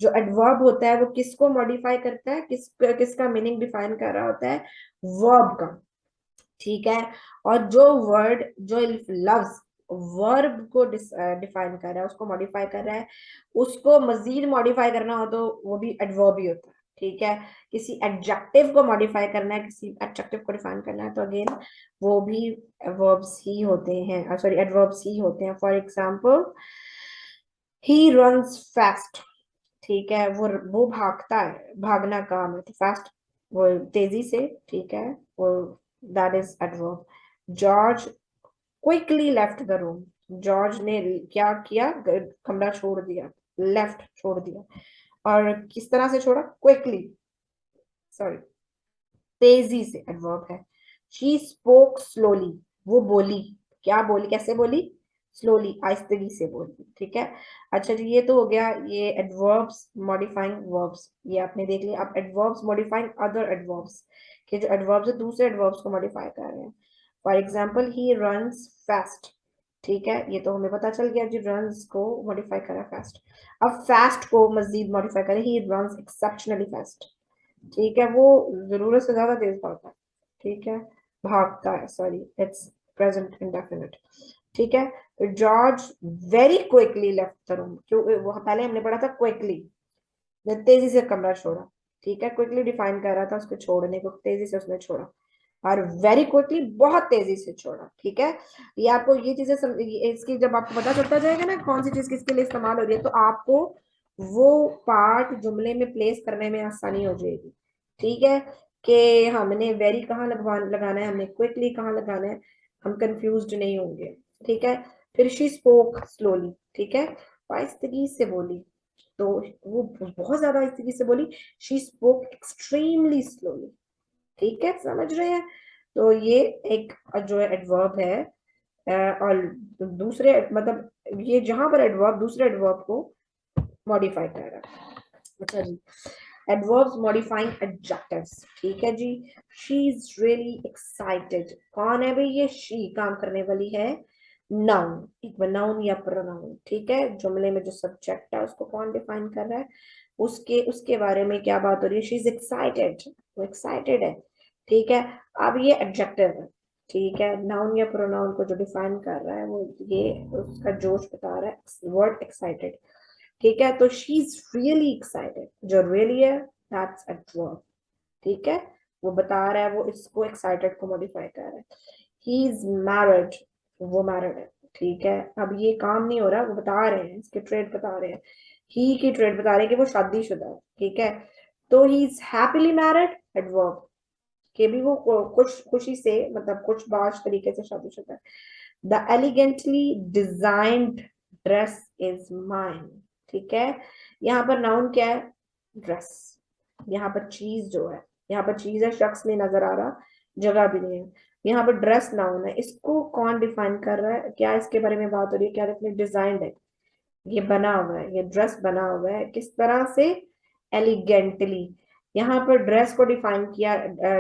जो एडवर्ब होता है वो किसको मॉडिफाई करता है, किसका मीनिंग डिफाइन कर रहा होता है, वर्ब का। ठीक है, और जो वर्ड, जो लफ्ज वर्ब को डिफाइन कर रहा है, उसको मॉडिफाई कर रहा है, उसको मजीद मॉडिफाई करना हो तो वो भी एडवर्ब ही होता है। ठीक है, किसी एडजेक्टिव को मॉडिफाई करना है, किसी एडजेक्टिव को डिफाइन करना है, तो अगेन वो भी वर्ब्स ही होते हैं, सॉरी एडवर्ब्स ही होते हैं। For example, he runs fast. ठीक है, वो भागता है, भागना काम है, तो फास्ट वो तेजी से। ठीक है, वो that is adverb. George quickly left the room. George ने क्या किया, कमरा छोड़ दिया, लेफ्ट छोड़ दिया, और किस तरह से छोड़ा, क्विकली, सॉरी तेजी से, एडवर्ब है। शी स्पोक स्लोली, वो बोली, क्या बोली, कैसे बोली, स्लोली, आहिस्दगी से बोली। ठीक है, अच्छा जी, ये तो हो गया ये एडवर्ब्स मॉडिफाइंग वर्ब्स, ये आपने देख लिया। अब एडवर्ब्स मॉडिफाइंग अदर एडवर्ब्स, कि जो एडवर्ब्स है दूसरे एडवर्ब्स को मॉडिफाई कर रहे हैं। For example, he runs fast. ठीक है, ये तो हमें पता चल गया जी, रन्स को मॉडिफाई करा फास्ट। अब फास्ट को मजीद मॉडिफाई करें, ही रन्स एक्सेप्शनली फास्ट। ठीक है, वो जरूरत से ज्यादा तेज भागता है। ठीक है, भागता है, सॉरी इट्स प्रेजेंट इंडेफिनिट। ठीक है, तो George very quickly left the room, क्यों, वो पहले हमने पढ़ा था क्विकली, तेजी से कमरा छोड़ा। ठीक है, क्विकली डिफाइन कर रहा था उसको छोड़ने को, तेजी से उसने छोड़ा, और वेरी क्विकली बहुत तेजी से छोड़ा। ठीक है, ये आपको ये चीजें इसकी जब आपको पता चलता जाएगा ना कौन सी चीज किसके लिए इस्तेमाल हो रही है, तो आपको वो पार्ट जुमले में प्लेस करने में आसानी हो जाएगी। ठीक है, कि हमने वेरी कहाँ लगाना है, हमने क्विकली कहाँ लगाना है, हम कंफ्यूज नहीं होंगे। ठीक है, फिर शी स्पोक स्लोली। ठीक है, आहिस्दगी से बोली, तो वो बहुत ज्यादा आहिस्दगी से बोली, शी स्पोक एक्सट्रीमली स्लोली। ठीक है, समझ रहे हैं, तो ये एक जो है एडवर्ब है, और दूसरे मतलब ये जहां पर एडवर्ब दूसरे एडवर्ब को मॉडिफाई कर रहा है। अच्छा जी, एडवर्ब्स मॉडिफाइंग एडजेक्टिव्स। ठीक है जी, शी इज रियली एक्साइटेड, कौन है भाई, ये शी काम करने वाली है, नाउन, एक नाउन या प्रोनाउन। ठीक है, जुमले में जो सब्जेक्ट है उसको कौन डिफाइन कर रहा है, उसके उसके बारे में क्या बात हो रही है, शी इज एक्साइटेड, वो एक्साइटेड है। ठीक है, अब ये एडजेक्टिव है। ठीक है, नाउन या प्रोनाउन को जो डिफाइन कर रहा है वो ये उसका जोश बता रहा है, वर्ड एक्साइटेड। ठीक है, तो शी इज रियली एक्साइटेड, जो रियली है दैट्स एडवर्ब। ठीक है, वो बता रहा है, वो इसको एक्साइटेड को मॉडिफाई कर रहा है। ही इज मैरिड, वो मैरिड है। ठीक है, अब ये काम नहीं हो रहा, वो बता रहे हैं, इसके ट्रेड बता रहे हैं, ही की ट्रेड बता रहे हैं कि वो शादीशुदा है। ठीक है, तो he is happily married, adverb, के भी वो खुशी से, मतलब खुशबाश तरीके से शादीशुदा है। The elegantly designed dress is mine. ठीक है। यहाँ पर नाउन क्या है? ड्रेस। यहाँ पर चीज जो है, यहाँ पर चीज है, शख्स नहीं नजर आ रहा, जगह भी नहीं है। यहाँ पर ड्रेस नाउन है, इसको कौन डिफाइन कर रहा है? क्या इसके बारे में बात हो रही है? क्या इसमें डिजाइन है? ये बना हुआ है, ये ड्रेस बना हुआ है किस तरह से? एलिगेंटली। यहाँ पर ड्रेस को डिफाइन किया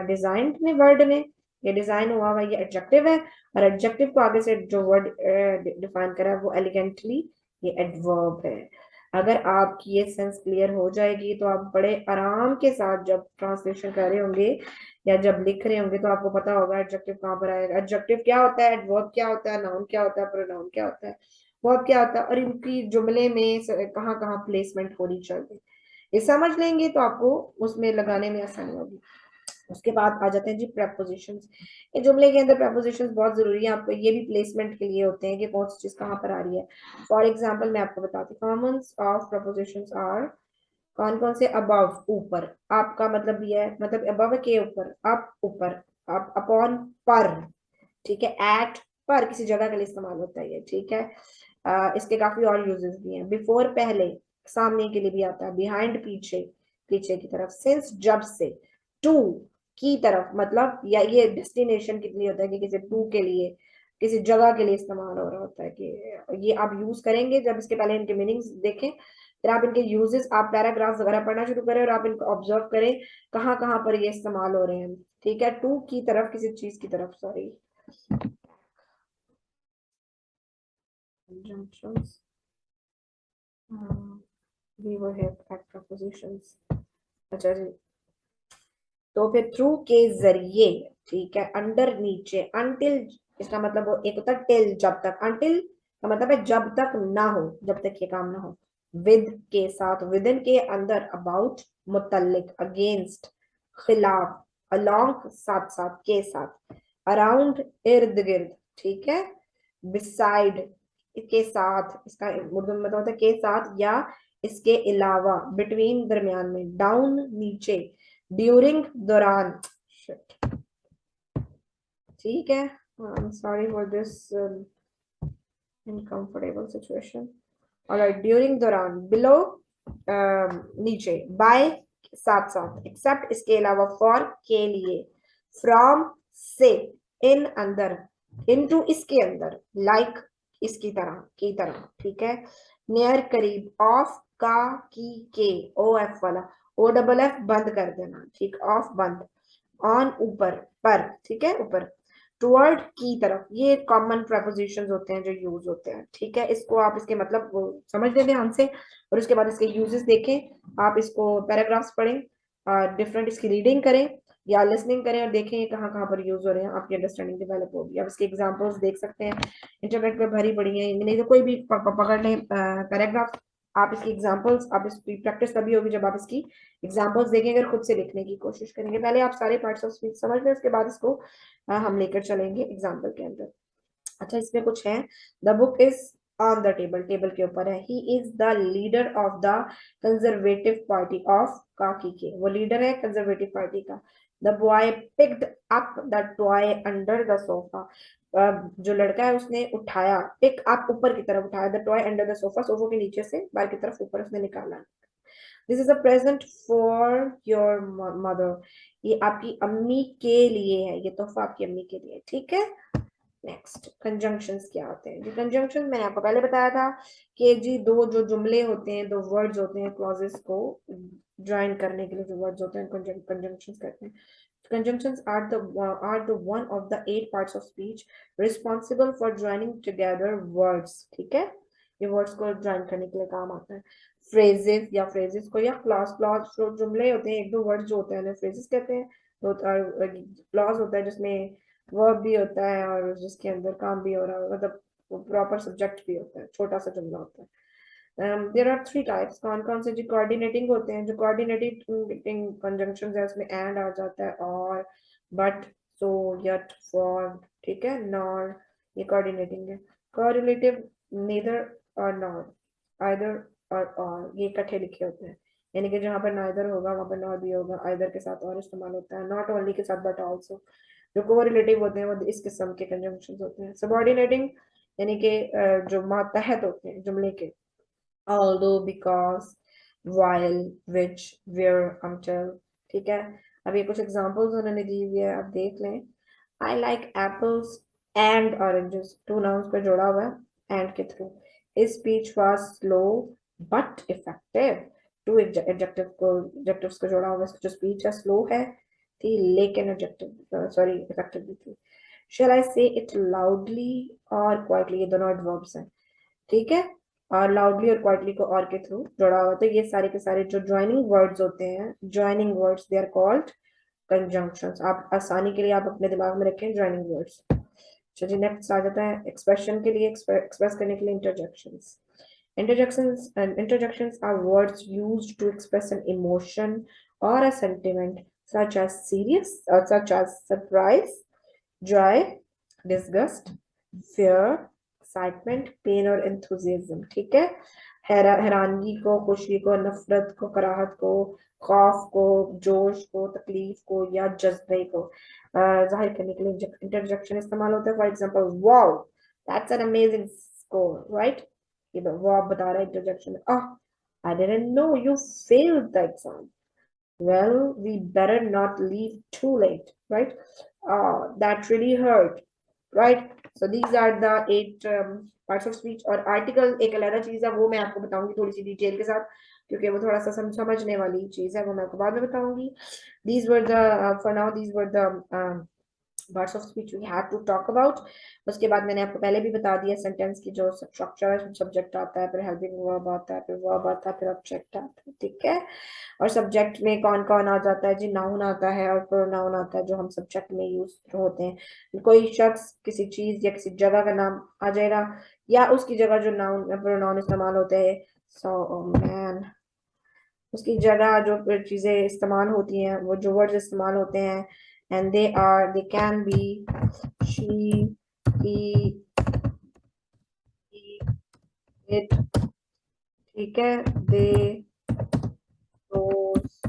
डिजाइन ने, वर्ड ने। ये डिजाइन हुआ हुआ, ये एडजेक्टिव है, और एडजेक्टिव को आगे से जो वर्ड डिफाइन करा है वो एलिगेंटली, ये एडवर्ब है। अगर आपकी ये सेंस क्लियर हो जाएगी तो आप बड़े आराम के साथ जब ट्रांसलेशन कर रहे होंगे या जब लिख रहे होंगे तो आपको पता होगा एडजेक्टिव कहाँ पर आएगा, एडजेक्टिव क्या होता है, एडवर्ब क्या होता है, नाउन क्या होता है, प्रोनाउन क्या होता है, वर्ब क्या होता है, और इनकी जुमले में कहाँ कहाँ प्लेसमेंट होनी चाहिए। ये समझ लेंगे तो आपको उसमें लगाने में आसानी होगी। उसके बाद आ जाते हैं जी प्रेपोजिशंस। ये जुमले के अंदर प्रेपोजिशंस बहुत जरूरी है, आपको ये भी प्लेसमेंट के लिए होते हैं कि कौन सी चीज कहाँ पर आ रही है। फॉर एग्जाम्पल मैं आपको बताती हूँ, कॉमन्स ऑफ प्रेपोजिशंस आर, कौन कौन से? अबव, ऊपर। आपका मतलब ये है, मतलब अबव के ऊपर, अप ऊपर, अप अपॉन, पर, ठीक है, एट, पर किसी जगह के लिए इस्तेमाल होता है ये, ठीक है। इसके काफी और यूजेस भी हैं। बिफोर, पहले, सामने के लिए भी आता है, बिहाइंड, पीछे, पीछे की तरफ, सिंस, जब से, टू, की तरफ, मतलब या ये डेस्टिनेशन के लिए होता है कि किसी टू के लिए, किसी जगह के लिए इस्तेमाल हो रहा होता है कि ये आप यूज करेंगे। जब इसके पहले इनके मीनिंग्स देखें, फिर आप इनके यूजेस, आप पैराग्राफ्स वगैरह पढ़ना शुरू करें और आप इनको ऑब्जर्व करें कहाँ कहाँ पर ये इस्तेमाल हो रहे हैं, ठीक है। टू की तरफ, किसी चीज की तरफ, sorry. Conjunctions. We were here at prepositions. अच्छा जी, तो फिर थ्रू के जरिए, ठीक है, अंडर, नीचे, अनटिल, इसका मतलब एक होता है टिल, जब तक, अनटिल का मतलब है जब तक ना हो, जब तक ये काम ना हो। विद के साथ, विदिन के अंदर, अबाउट, मुतल्लिक, अगेंस्ट, खिलाफ, अलोंग साथ साथ, के साथ, अराउंड इर्द गिर्द, ठीक है, बिसाइड के साथ, इसका उर्दू में मतलब होता है के साथ या इसके अलावा, बिटवीन दरमियान में, डाउन नीचे, ड्यूरिंग दौरान, shit, ठीक है। Sorry for this uncomfortable situation. Alright, during दौरान, below नीचे, by साथ साथ, except इसके अलावा, for के लिए, from से, in अंदर, into इसके अंदर, like इसकी तरह, की तरह, ठीक है। near करीब, off का, की के, ओ एफ वाला, ओ डबल एफ बंद कर देना, ठीक, ऑफ बंद, ऑन ऊपर, पर, ठीक है, ऊपर, टुवर्ड की तरफ, ये कॉमन प्रपोजिशंस होते हैं जो यूज होते हैं, ठीक है। इसको आप इसके मतलब वो समझ लें ध्यान से, और उसके बाद इसके यूजेस देखें, आप इसको पैराग्राफ्स पढ़ें, डिफरेंट इसकी रीडिंग करें या लिसनिंग करें और देखें कहाँ कहाँ पर यूज हो रहे हैं, आपकी अंडरस्टैंडिंग डेवलप होगी। आप इसके एग्जांपल्स देख सकते हैं, इंटरनेट पे भरी पड़ी हैं, नहीं तो कोई भी पकड़ लें पैराग्राफ, आप इसकी एग्जांपल्स, आप इसकी प्रैक्टिस तभी होगी जब आप इसकी एग्जांपल्स देखेंगे और खुद से लिखने की कोशिश करेंगे। पहले आप सारे पार्ट्स ऑफ स्पीच समझ लें, उसके बाद इसको हम लेकर चलेंगे एग्जाम्पल के अंदर। अच्छा, इसमें कुछ है, the book is on the table, table के ऊपर है। He is the leader of the conservative party of, काकी के, वो लीडर है कंजर्वेटिव पार्टी का। The boy picked up the toy under the sofa, जो लड़का है उसने उठाया, पिक अप ऊपर की तरफ उठाया, the toy under the sofa, sofa के नीचे से बाहर की तरफ ऊपर उसने निकाला। This is a present for your mother, ये आपकी अम्मी के लिए है, ये तोहफा आपकी अम्मी के लिए, ठीक है। नेक्स्ट, कंजंक्शंस क्या होते हैं जी? कंजंक्शन मैंने आपको पहले बताया था कि जी दो जो जुमले होते हैं, दो वर्ड्स होते हैं, क्लॉजेस को ज्वाइन करने के लिए जो वर्ड्स होते हैं कंजंक्शंस कहते हैं। Conjunctions are the one of the 8 parts of speech responsible for joining together words, ठीक है, ये वर्ड्स को ज्वाइन करने के लिए काम आता है। फ्रेजेस या फ्रेजेस को, या क्लॉज, क्लॉज जो जुमले होते हैं, एक दो वर्ड्स जो होते हैं उन्हें फ्रेजेस कहते हैं। तो क्लॉज होता है जिसमें वर्ब भी होता है और जिसके अंदर काम भी हो रहा है, मतलब प्रॉपर सब्जेक्ट भी होता है, छोटा सा जुमला होता है। देयर आर 3 टाइप्स, कौन कौन से जी? कोऑर्डिनेटिंग होते हैं, जो कोऑर्डिनेटिंग कंजंक्शंस है उसमें एंड आ जाता है, और, बट, सो, यट, फॉर, ठीक है, नॉर, ये कोऑर्डिनेटिंग है। कोरिलेटिव, नीदर और नॉर, आइदर और ये इकट्ठे लिखे होते हैं, यानी कि जहाँ पर नाइदर होगा वहां पर नॉर भी होगा, आइदर के साथ और इस्तेमाल होता है, नॉट ओनली के साथ बट आल्सो। जो कोरिलेटिव होते हैं वो इस किस्म के कंजंक्शंस होते हैं। सबऑर्डिनेटिंग यानी कि जो मातहत होते हैं जुमले के, although, because, while, which, where, until। ठीक है, अब ये कुछ एग्जांपल्स उन्होंने दी हुई है, आप देख लें। I like apples and oranges, two nouns पे जोड़ा हुआ है एंड के through. His speech was slow but effective, two adjectives को जोड़ा हुआ है, जो स्पीच है स्लो है थी, लेकिन एडजेक्टिव सॉरी इफेक्टिव भी थी। शैल आई से इट लाउडली और क्वाइटली, ये दोनों एडवर्ब्स हैं। ठीक है, और लाउडली और क्वाइटली को और के थ्रू जोड़ा हुआ, तो ये सारे के सारे जो ज्वाइनिंग वर्ड्स होते हैं, joining words they are called conjunctions. आप आसानी के लिए आप अपने दिमाग में रखें ज्वाइनिंग वर्ड्स। चलिए नेक्स्ट आ जाता है एक्सप्रेशन के लिए, एक्सप्रेस करने के लिए interjections. Interjections are words used to express an emotion or a sentiment, such as serious or such as surprise, joy, disgust, fear, excitement, pain और एंथुजियाज्म। ठीक है, हैरानगी को, खुशी को, नफरत को, कराहत को, खौफ को, जोश को, तकलीफ को या जज्बे को जाहिर करने के लिए इंटरजेक्शन इस्तेमाल होता है। For example, wow that's an amazing score, right. ये वो बता रहा है interjection, I didn't know you failed the exam, well, we better not leave too late, right? That really hurt, right? So these are the 8 parts of speech। और article एक अलग चीज है, वो मैं आपको बताऊंगी थोड़ी सी डिटेल के साथ, क्योंकि वो थोड़ा सा समझने वाली चीज है, वो मैं आपको बाद में बताऊंगी। These were the for now these were the parts of speech we had to talk about। उसके बाद मैंने आपको पहले भी बता दिया सेंटेंस की जो स्ट्रक्चर है, सब्जेक्ट आता है, फिर हेल्पिंग वर्ब आता है, फिर वर्ब आता है, फिर ऑब्जेक्ट आता है। ठीक है, और सब्जेक्ट में कौन कौन आ जाता है जी, नाउन आता है और प्रोनाउन आता है, जो हम सब्जेक्ट में यूज होते हैं। कोई शख्स, किसी चीज या किसी जगह का नाम आ जाएगा, या उसकी जगह जो नाउन या प्रोनाउन इस्तेमाल होते हैं, सो मैन, उसकी जगह जो चीजें इस्तेमाल होती हैं, वो जो वर्ड्स इस्तेमाल होते हैं, and they can be she, he, it. ठीक है, they, those,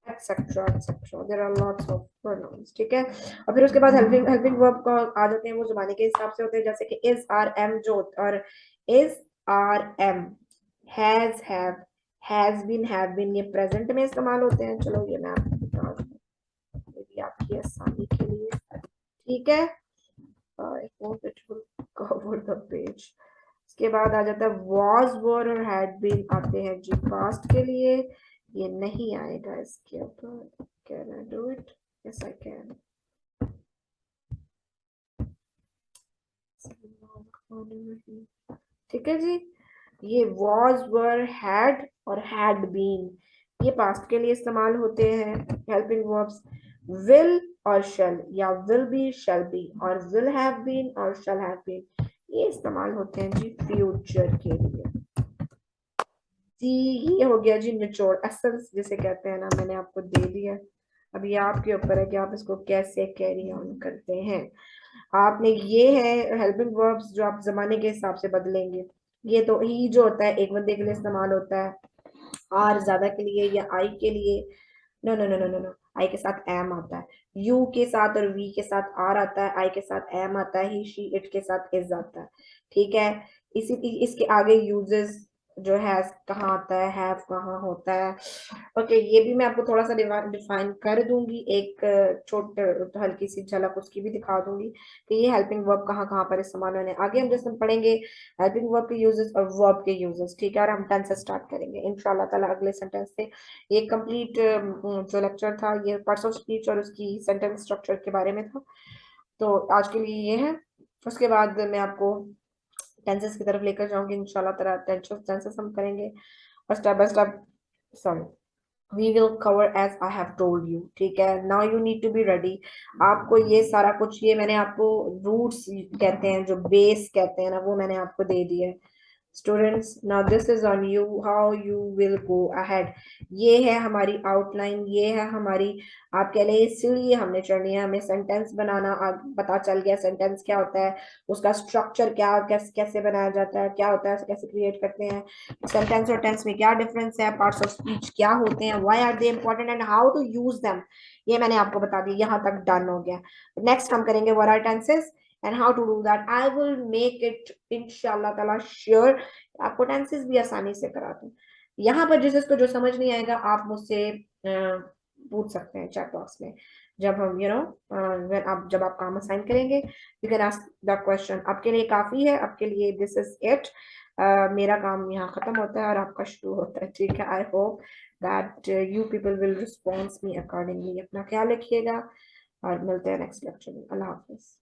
etcetera etcetera, there are lots of pronouns. ठीक है, और फिर उसके बाद हेल्पिंग हेल्पिंग वर्ब को आ जाते हैं, वो जमाने के हिसाब से होते हैं, जैसे कि इज, आर, एम, जो, और is, are, am, has, has been, have been, ये प्रेजेंट में इस्तेमाल होते हैं। चलो ये मैं आपको बता दूं, ये भी आपकी आसानी के लिए। ठीक है, I hope it will cover the page। इसके बाद आ जाता है was, were और had been आते हैं जी पास्ट के लिए, ये नहीं आएगा इसके ऊपर। Can I do it? Yes, I can। ठीक है जी, ये was, were, had और had been, ये पास्ट के लिए इस्तेमाल होते हैं हेल्पिंग वर्ब्स। will और shall, या will be, shall be, और will have been और shall have been, ये इस्तेमाल होते हैं जी फ्यूचर के लिए। जी, ये हो गया जी निचोड़, असल जिसे कहते हैं ना, मैंने आपको दे दिया। अभी आपके ऊपर है कि आप इसको कैसे कैरी ऑन करते हैं। आपने ये है हेल्पिंग वर्ब्स जो आप जमाने के हिसाब से बदलेंगे। ये तो ही जो होता है एक बंदे के लिए इस्तेमाल होता है, आर ज्यादा के लिए या आई के लिए। No no no no no no, I के साथ एम आता है, यू के साथ और वी के साथ आर आता है, आई के साथ एम आता है, ही, शी, इट के साथ इज आता है। ठीक है, इसी इसके आगे यूजेस जो है कहाँ आता है, हैव कहाँ होता है। ओके, ये भी मैं आपको थोड़ा सा डिफाइन कर दूंगी, एक छोटे हल्की सी झलक उसकी भी दिखा दूंगी कि ये हेल्पिंग वर्ब कहाँ कहाँ पर इस्तेमाल होने। आगे हम जैसे पढ़ेंगे हेल्पिंग वर्ब के यूजेस और वर्ब के यूजेस। ठीक है, और हम टेंस से स्टार्ट करेंगे इंशाल्लाह ताला अगले सेंटेंस से। ये कंप्लीट जो लेक्चर था ये पार्ट्स ऑफ स्पीच और उसकी सेंटेंस स्ट्रक्चर के बारे में था, तो आज के लिए ये है। उसके बाद मैं आपको टेंसेस की तरफ लेकर जाऊंगी इंशाल्लाह ताला, टेंसेस हम करेंगे और step by step, sorry, we will cover as I have told you। ठीक है, now you need to be ready। आपको ये सारा कुछ, ये मैंने आपको रूट्स कहते हैं, जो बेस कहते हैं ना, वो मैंने आपको दे दिया है। Students, now this is on you, how you will go ahead. ये है हमारी आउटलाइन, ये है हमारी, आप कह लें सीढ़ी हमने चढ़नी है। हमें सेंटेंस बनाना पता चल गया, सेंटेंस क्या होता है, उसका स्ट्रक्चर क्या, कैसे कैसे बनाया जाता है, क्या होता है, कैसे क्रिएट करते हैं, सेंटेंस और टेंस में क्या डिफरेंस है, पार्ट्स ऑफ स्पीच क्या होते हैं, why are they important and how to use them, ये मैंने आपको बता दिया। यहाँ तक डन हो गया। नेक्स्ट हम करेंगे what are tenses, and how to do that I will make it inshallah ताला sure। आपको टेंसेस भी आसानी से कराते हैं। यहाँ पर जिसको जो समझ नहीं आएगा आप मुझसे पूछ सकते हैं चैट बॉक्स में। जब हम आप जब आप काम असाइन करेंगे you can ask the question. आपके लिए काफी है, आपके लिए दिस इज इट। मेरा काम यहाँ खत्म होता है और आपका शुरू होता है, ठीक है। I hope that you people will response me accordingly. अपना ख्याल रखिएगा और मिलते हैं नेक्स्ट लेक्चर में। अल्लाह हाफिज।